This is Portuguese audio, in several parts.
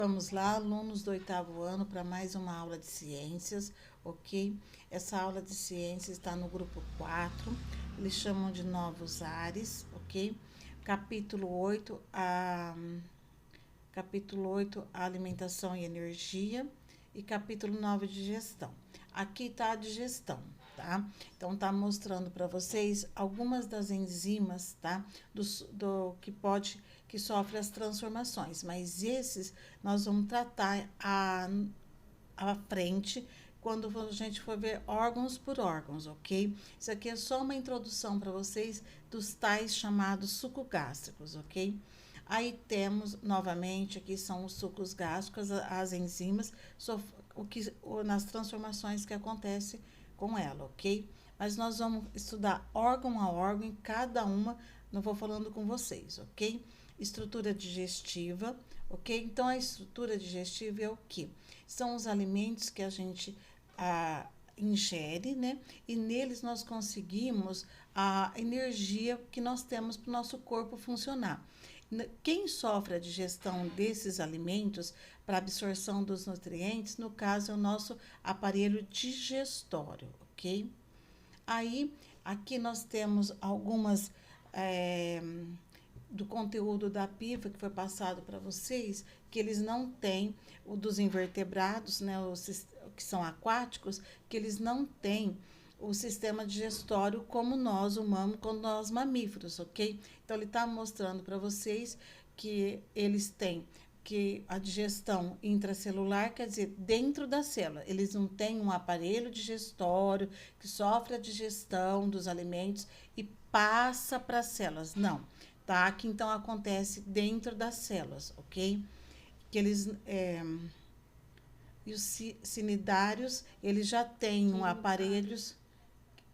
Vamos lá, alunos do oitavo ano, para mais uma aula de ciências, ok? Essa aula de ciências está no grupo 4, eles chamam de Novos Ares, ok? Capítulo 8, a alimentação e energia, e capítulo 9, digestão. Aqui está a digestão, tá? Então, tá mostrando para vocês algumas das enzimas, tá? Que sofre as transformações, mas esses nós vamos tratar à frente quando a gente for ver órgãos por órgãos, ok? Isso aqui é só uma introdução para vocês dos tais chamados sucogástricos, ok? Aí temos, novamente, aqui são os sucos gástricos, as enzimas, nas transformações que acontecem com ela, ok? Mas nós vamos estudar órgão a órgão em cada uma, não vou falando com vocês, ok? Estrutura digestiva, ok? Então, a estrutura digestiva é o quê? São os alimentos que a gente ingere, né? E neles nós conseguimos a energia que nós temos para o nosso corpo funcionar. Quem sofre a digestão desses alimentos para absorção dos nutrientes, no caso, é o nosso aparelho digestório, ok? Aí, aqui nós temos algumas do conteúdo da PIFA que foi passado para vocês, que eles não têm, o dos invertebrados, né, que são aquáticos, que eles não têm o sistema digestório como nós, humanos, como nós mamíferos, ok? Então, ele está mostrando para vocês que eles têm que a digestão intracelular, quer dizer, dentro da célula. Eles não têm um aparelho digestório que sofre a digestão dos alimentos e passa para as células. Não, tá? Que então acontece dentro das células, ok? Que eles e os cnidários, eles já têm um aparelhos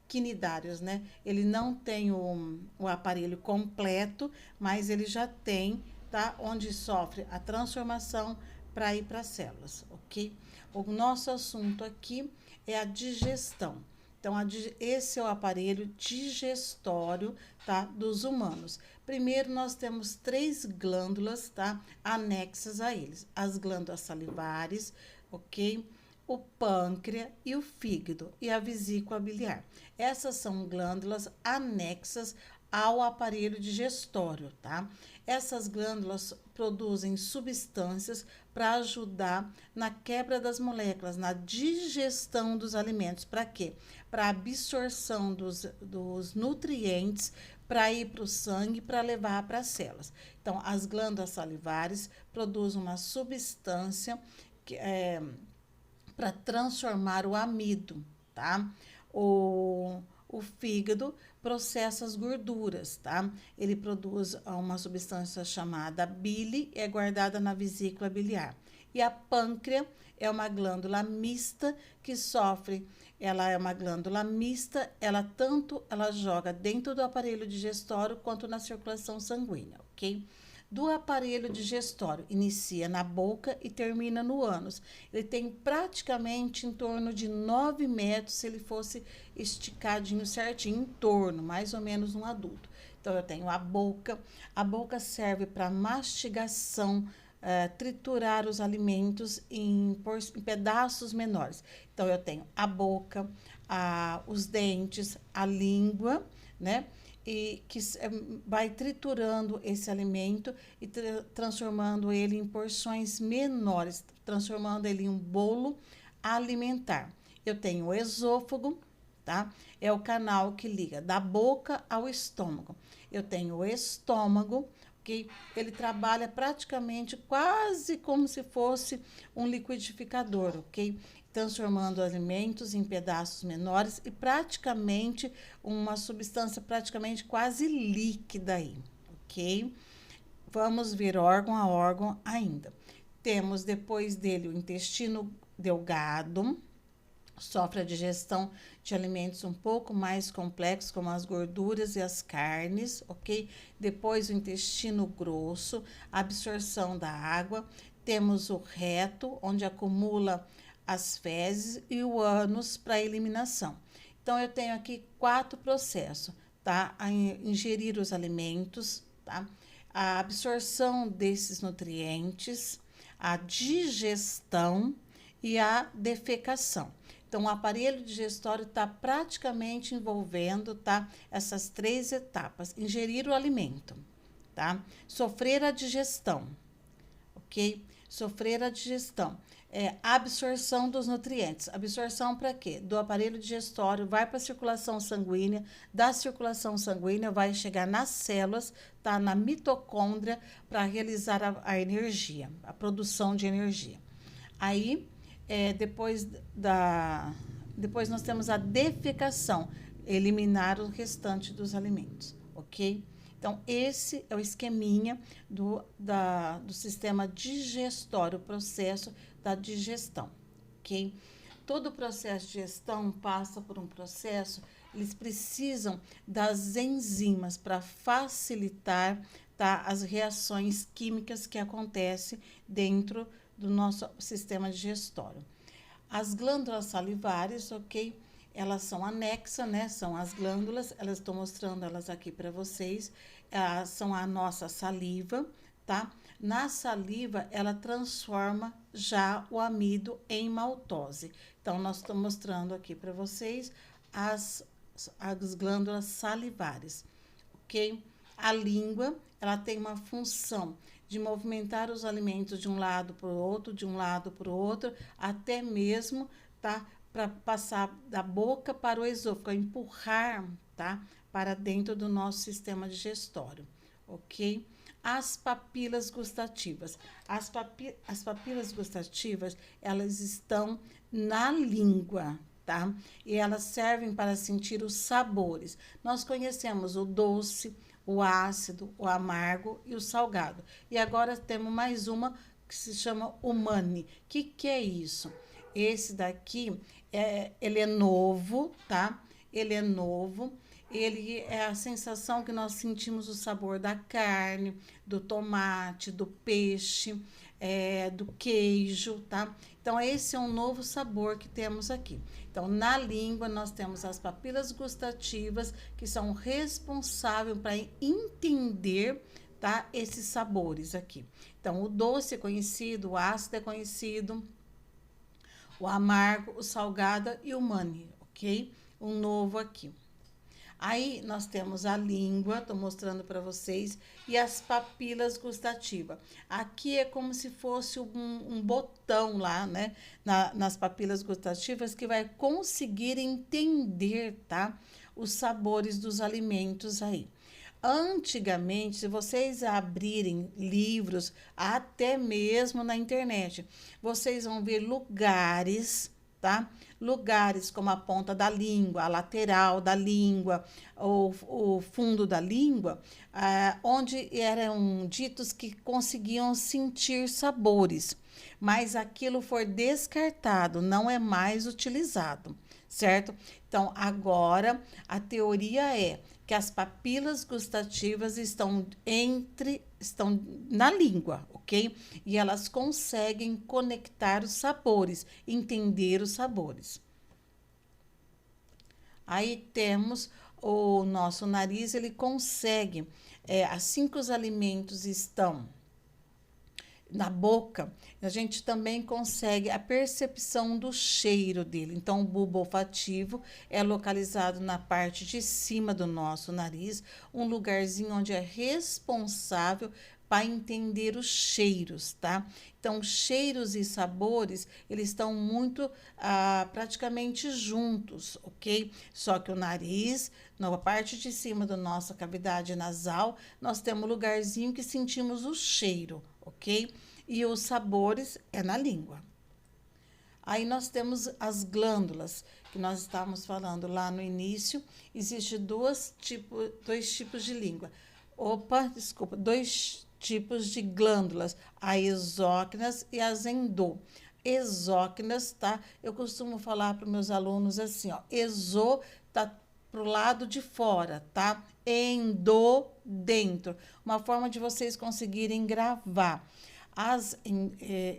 quinidários, né? Ele não tem o aparelho completo, mas ele já tem, tá? Onde sofre a transformação para ir para as células, ok? O nosso assunto aqui é a digestão. Então, esse é o aparelho digestório, tá? Dos humanos. Primeiro, nós temos 3 glândulas, tá? Anexas a eles. As glândulas salivares, ok? O pâncreas e o fígado e a vesícula biliar. Essas são glândulas anexas ao aparelho digestório, tá? Essas glândulas produzem substâncias para ajudar na quebra das moléculas, na digestão dos alimentos. Para quê? Para absorção dos nutrientes, para ir para o sangue, para levar para as células. Então, as glândulas salivares produzem uma substância que para transformar o amido, tá? O fígado processa as gorduras, tá? Ele produz uma substância chamada bile, é guardada na vesícula biliar. E a pâncreas é uma glândula mista que sofre, ela é uma glândula mista, ela joga dentro do aparelho digestório quanto na circulação sanguínea, ok? Do aparelho digestório, inicia na boca e termina no ânus. Ele tem praticamente em torno de 9 metros, se ele fosse esticadinho certinho, em torno, mais ou menos um adulto. Então, eu tenho a boca serve para mastigação, triturar os alimentos em pedaços menores. Então, eu tenho a boca, os dentes, a língua, né? E que vai triturando esse alimento e transformando ele em porções menores, transformando ele em um bolo alimentar. Eu tenho o esôfago, tá? É o canal que liga da boca ao estômago. Eu tenho o estômago, que ele trabalha praticamente quase como se fosse um liquidificador, ok? Transformando alimentos em pedaços menores e praticamente uma substância praticamente quase líquida aí, ok? Vamos ver órgão a órgão ainda. Temos depois dele o intestino delgado, sofre a digestão de alimentos um pouco mais complexos, como as gorduras e as carnes, ok? Depois o intestino grosso, a absorção da água. Temos o reto, onde acumula as fezes, e o ânus para eliminação. Então, eu tenho aqui 4 processos, tá? A ingerir os alimentos, tá? A absorção desses nutrientes, a digestão e a defecação. Então, o aparelho digestório está praticamente envolvendo, tá, essas 3 etapas. Ingerir o alimento, tá? Sofrer a digestão, ok? Sofrer a digestão. Absorção dos nutrientes. Absorção para quê? Do aparelho digestório, vai para a circulação sanguínea, da circulação sanguínea vai chegar nas células, tá? Na mitocôndria, para realizar a energia, a produção de energia. Aí, depois nós temos a defecação, eliminar o restante dos alimentos, ok? Então, esse é o esqueminha do sistema digestório, o processo da digestão, ok? Todo o processo de digestão passa por um processo, eles precisam das enzimas para facilitar, tá, as reações químicas que acontecem dentro do nosso sistema digestório. As glândulas salivares, ok? Elas são anexas, né? São as glândulas, elas estou mostrando elas aqui para vocês. São a nossa saliva, tá? Na saliva, ela transforma já o amido em maltose. Então, nós estamos mostrando aqui para vocês as glândulas salivares, ok? A língua, ela tem uma função de movimentar os alimentos de um lado para o outro, de um lado para o outro, até mesmo, tá, para passar da boca para o esôfago, empurrar, tá, para dentro do nosso sistema digestório, ok? As papilas gustativas. As papilas gustativas, elas estão na língua, tá? E elas servem para sentir os sabores. Nós conhecemos o doce, o ácido, o amargo e o salgado. E agora temos mais uma que se chama umami. O que é isso? Esse daqui, ele é novo, tá? Ele é novo. Ele é a sensação que nós sentimos o sabor da carne, do tomate, do peixe, do queijo, tá? Então, esse é um novo sabor que temos aqui. Então, na língua, nós temos as papilas gustativas, que são responsáveis para entender, tá, esses sabores aqui. Então, o doce é conhecido, o ácido é conhecido, o amargo, o salgado e o umami, ok? Um novo aqui. Aí, nós temos a língua, estou mostrando para vocês, e as papilas gustativas. Aqui é como se fosse um botão lá, né, nas papilas gustativas, que vai conseguir entender, tá, os sabores dos alimentos aí. Antigamente, se vocês abrirem livros, até mesmo na internet, vocês vão ver lugares, tá? Lugares como a ponta da língua, a lateral da língua, o fundo da língua, onde eram ditos que conseguiam sentir sabores, mas aquilo foi descartado, não é mais utilizado, certo? Então, agora, a teoria é que as papilas gustativas estão na língua, ok? E elas conseguem conectar os sabores, entender os sabores. Aí temos o nosso nariz, ele consegue, assim que os alimentos estão na boca, a gente também consegue a percepção do cheiro dele. Então, o bulbo olfativo é localizado na parte de cima do nosso nariz, um lugarzinho onde é responsável para entender os cheiros, tá? Então, cheiros e sabores, eles estão muito praticamente juntos, ok? Só que o nariz, na parte de cima da nossa cavidade nasal, nós temos um lugarzinho que sentimos o cheiro, ok? E os sabores é na língua. Aí nós temos as glândulas, que nós estávamos falando lá no início. Existem dois tipos de língua. Dois tipos de glândulas, a exócrinas e as endo. Exócrinas, tá? Eu costumo falar para os meus alunos assim, ó, exo tá pro lado de fora, tá? Endo, dentro. Uma forma de vocês conseguirem gravar. As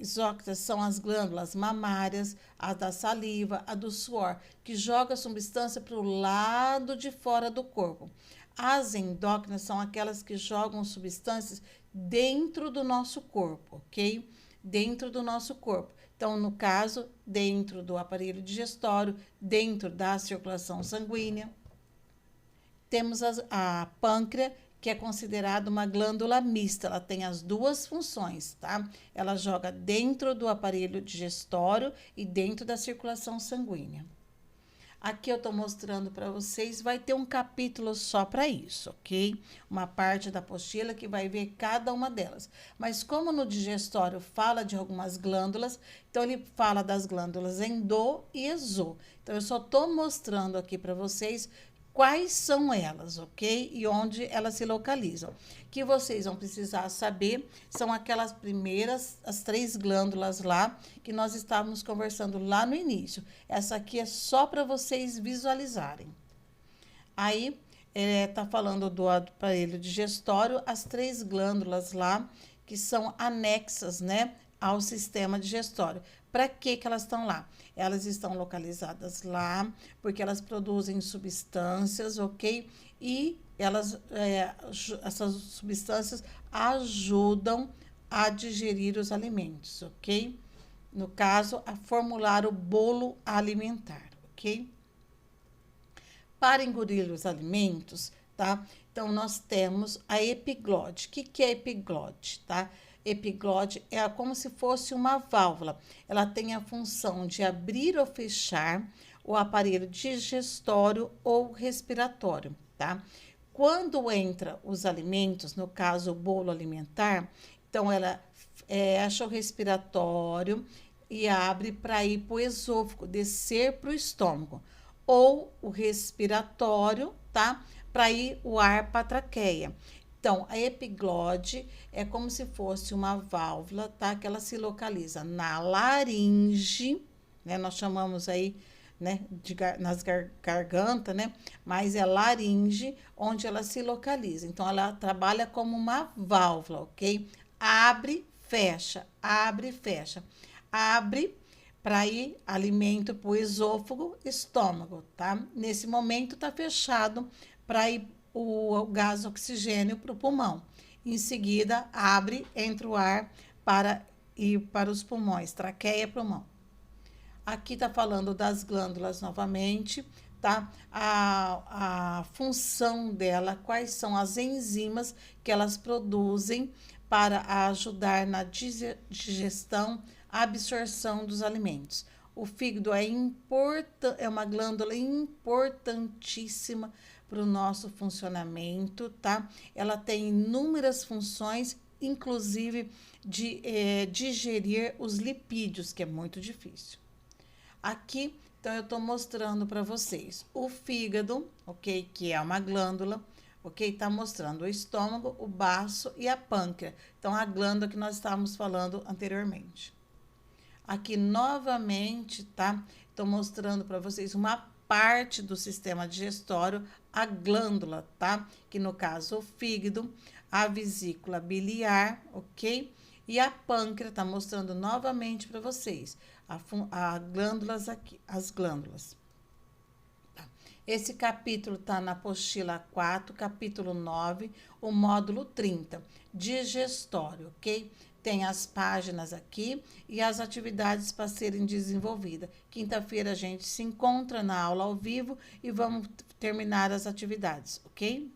exócrinas são as glândulas mamárias, a da saliva, a do suor, que joga a substância para o lado de fora do corpo. As endócrinas são aquelas que jogam substâncias dentro do nosso corpo, ok? dentro do nosso corpo. Então, no caso, dentro do aparelho digestório, dentro da circulação sanguínea. Temos a pâncreas, que é considerada uma glândula mista. Ela tem as duas funções, tá? Ela joga dentro do aparelho digestório e dentro da circulação sanguínea. Aqui eu estou mostrando para vocês, vai ter um capítulo só para isso, ok? Uma parte da apostila que vai ver cada uma delas. Mas como no digestório fala de algumas glândulas, então ele fala das glândulas endo e exo. Então eu só estou mostrando aqui para vocês quais são elas, ok? E onde elas se localizam. Que vocês vão precisar saber são aquelas primeiras, as 3 glândulas lá, que nós estávamos conversando lá no início. Essa aqui é só para vocês visualizarem. Aí, tá falando do aparelho digestório, as 3 glândulas lá, que são anexas, né, ao sistema digestório. Para que elas estão lá? Elas estão localizadas lá porque elas produzem substâncias, ok? E elas, essas substâncias ajudam a digerir os alimentos, ok? No caso, a formular o bolo alimentar, ok? Para engolir os alimentos, tá? Então, nós temos a epiglode. O que é epiglode, tá? Epiglode é como se fosse uma válvula. Ela tem a função de abrir ou fechar o aparelho digestório ou respiratório, tá? Quando entra os alimentos, no caso o bolo alimentar, então ela fecha o respiratório e abre para ir para o esôfago, descer para o estômago, ou o respiratório, tá? Para ir o ar para a traqueia. Então, a epiglode é como se fosse uma válvula, tá? Que ela se localiza na laringe, né? Nós chamamos aí, né? Nas garganta, né? Mas é laringe onde ela se localiza. Então, ela trabalha como uma válvula, ok? Abre, fecha, abre, fecha. Abre para ir alimento para o esôfago, estômago, tá? Nesse momento, tá fechado para ir o gás oxigênio para o pulmão. Em seguida, abre, entra o ar para ir para os pulmões, traqueia, pulmão. Aqui está falando das glândulas novamente, tá? A função dela, quais são as enzimas que elas produzem para ajudar na digestão, absorção dos alimentos. O fígado é uma glândula importantíssima para o nosso funcionamento, tá? Ela tem inúmeras funções, inclusive de digerir os lipídios, que é muito difícil. Aqui, então, eu estou mostrando para vocês o fígado, ok? Que é uma glândula, ok? Está mostrando o estômago, o baço e a pâncreas. Então, a glândula que nós estávamos falando anteriormente. Aqui, novamente, tá? Estou mostrando para vocês uma parte do sistema digestório, a glândula, tá? Que no caso, o fígado, a vesícula biliar, ok? E a pâncreas, tá mostrando novamente para vocês. As glândulas aqui, as glândulas. Tá. Esse capítulo tá na apostila 4, capítulo 9, o módulo 30, digestório, ok? Tem as páginas aqui e as atividades para serem desenvolvidas. Quinta-feira a gente se encontra na aula ao vivo e vamos terminar as atividades, ok?